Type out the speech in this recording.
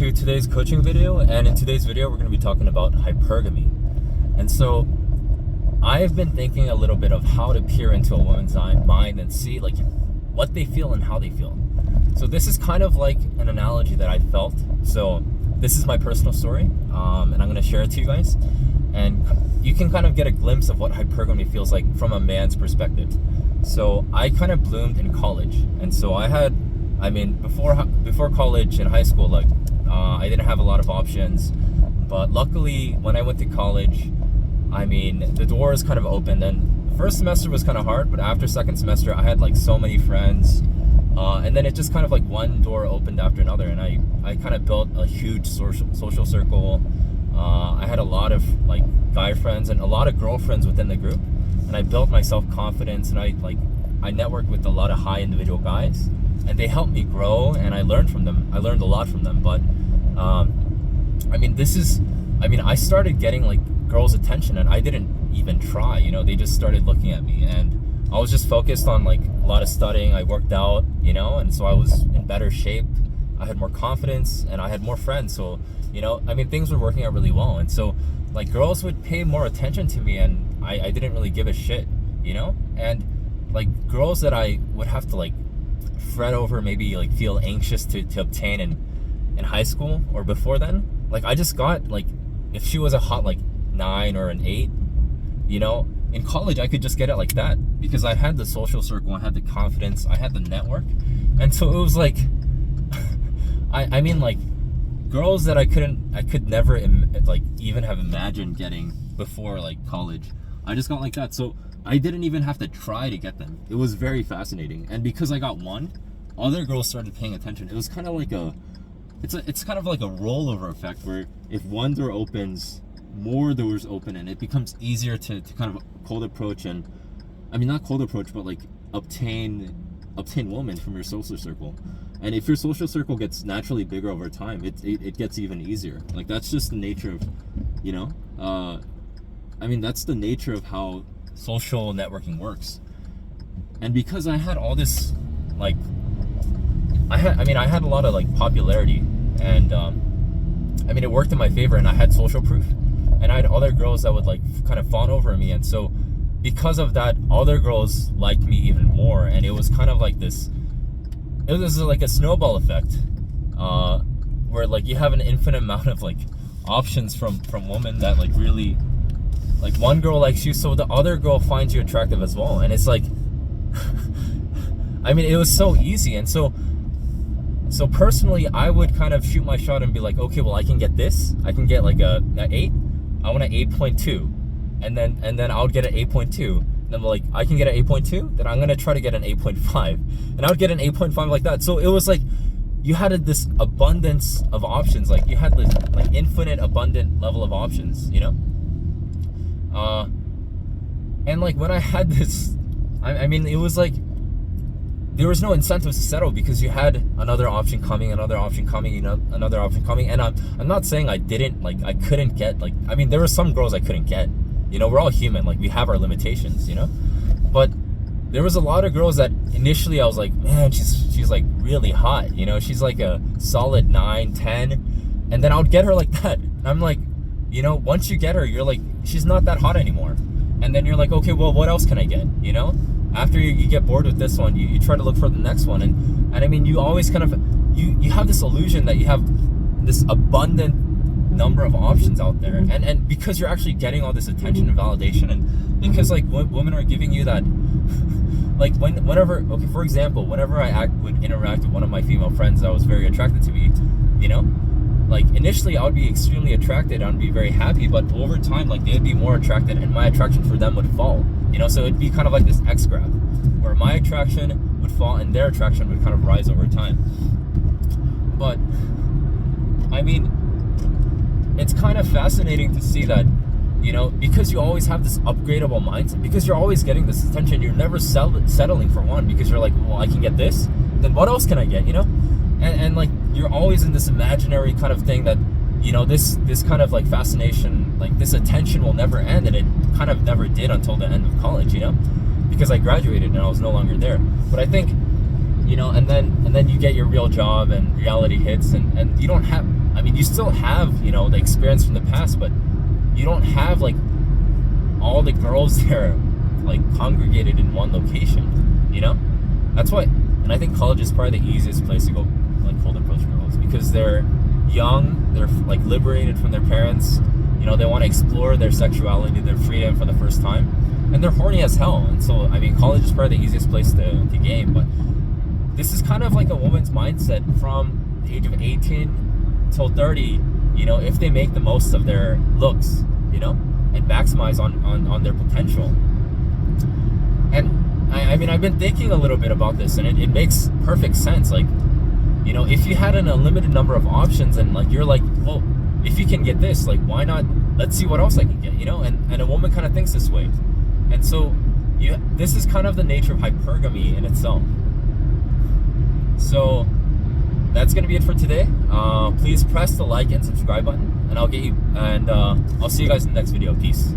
to today's coaching video, and in today's video we're going to be talking about hypergamy. And so I've been thinking a little bit of how to peer into a woman's mind and see like what they feel and how they feel. So this is kind of like an analogy that I felt. So this is my personal story, and I'm going to share it to you guys, and you can kind of get a glimpse of what hypergamy feels like from a man's perspective. So I kind of bloomed in college, and so before college in high school, I didn't have a lot of options, but luckily when I went to college, the doors kind of opened, and the first semester was kind of hard, but after second semester I had like so many friends, and then it just kind of like one door opened after another, and I kind of built a huge social circle. I had a lot of like guy friends and a lot of girlfriends within the group, and I built my self-confidence, and I networked with a lot of high individual guys, and they helped me grow, and I learned from them. I learned a lot from them. But I started getting like girls' attention, and I didn't even try, they just started looking at me, and I was just focused on like a lot of studying. I worked out, and so I was in better shape. I had more confidence, and I had more friends. So things were working out really well, and so like girls would pay more attention to me, and I didn't really give a shit, and like girls that I would have to like fret over, maybe like feel anxious to obtain in high school or before then, like I just got like, if she was a hot like 9 or an 8, in college I could just get it like that because I had the social circle, I had the confidence, I had the network. And so it was like like girls that I could never even have imagined getting before like college, I just got like that. So I didn't even have to try to get them. It was very fascinating. And because I got one, other girls started paying attention. It was kind of like it's kind of like a rollover effect, where if one door opens, more doors open, and it becomes easier to kind of cold approach, and not cold approach, but like obtain women from your social circle. And if your social circle gets naturally bigger over time, it gets even easier. Like that's just the nature of, that's the nature of how social networking works. And because I had all this like I had a lot of like popularity, and it worked in my favor, and I had social proof, and I had other girls that would like kind of fawn over me, and so because of that, other girls liked me even more, and it was kind of like this, it was like a snowball effect, where like you have an infinite amount of like options from women that like really, like one girl likes you, so the other girl finds you attractive as well, and it's like it was so easy. And so personally, I would kind of shoot my shot and be like, okay, well I can get this, I can get like a 8, I want an 8.2, and then I would get an 8.2, and then like I can get an 8.2, then I'm gonna try to get an 8.5, and I would get an 8.5 like that. So it was like you had this abundance of options, like you had this like infinite abundant level of options, and like when I had this, it was like there was no incentive to settle, because you had another option coming, another option coming, another option coming. And I'm not saying I couldn't get, like, there were some girls I couldn't get, we're all human, like we have our limitations, but there was a lot of girls that initially I was like, man, she's like really hot, she's like a solid 9, 10, and then I would get her like that, and I'm like, once you get her, you're like, she's not that hot anymore, and then you're like, okay, well, what else can I get, after you get bored with this one, you try to look for the next one, and you always kind of you have this illusion that you have this abundant number of options out there, and because you're actually getting all this attention and validation, and because like women are giving you that, like whenever, okay, for example, whenever I would interact with one of my female friends that was very attracted to me, like initially I would be extremely attracted, I would be very happy, but over time like they'd be more attracted, and my attraction for them would fall, so it'd be kind of like this X graph, where my attraction would fall and their attraction would kind of rise over time. But it's kind of fascinating to see that, because you always have this upgradable mindset, because you're always getting this attention, you're never settling for one, because you're like, well, I can get this, then what else can I get, and like you're always in this imaginary kind of thing that, this kind of like fascination, like this attention will never end, and it kind of never did until the end of college, because I graduated and I was no longer there. But I think, and then you get your real job and reality hits, and you don't have, you still have, you know, the experience from the past, but you don't have like all the girls there like congregated in one location, you know? That's why, and I think college is probably the easiest place to go like cold approach girls, because they're young, they're like liberated from their parents, you know, they want to explore their sexuality, their freedom for the first time, and they're horny as hell. And so, I mean, college is probably the easiest place to game. But this is kind of like a woman's mindset from the age of 18 till 30, you know, if they make the most of their looks, you know, and maximize on their potential. And I mean, I've been thinking a little bit about this, and it makes perfect sense. Like, you know, if you had an unlimited number of options, and like you're like, well, if you can get this, like, why not? Let's see what else I can get, you know? And a woman kind of thinks this way. And so this is kind of the nature of hypergamy in itself. So that's going to be it for today. Please press the like and subscribe button, and I'll see you guys in the next video. Peace.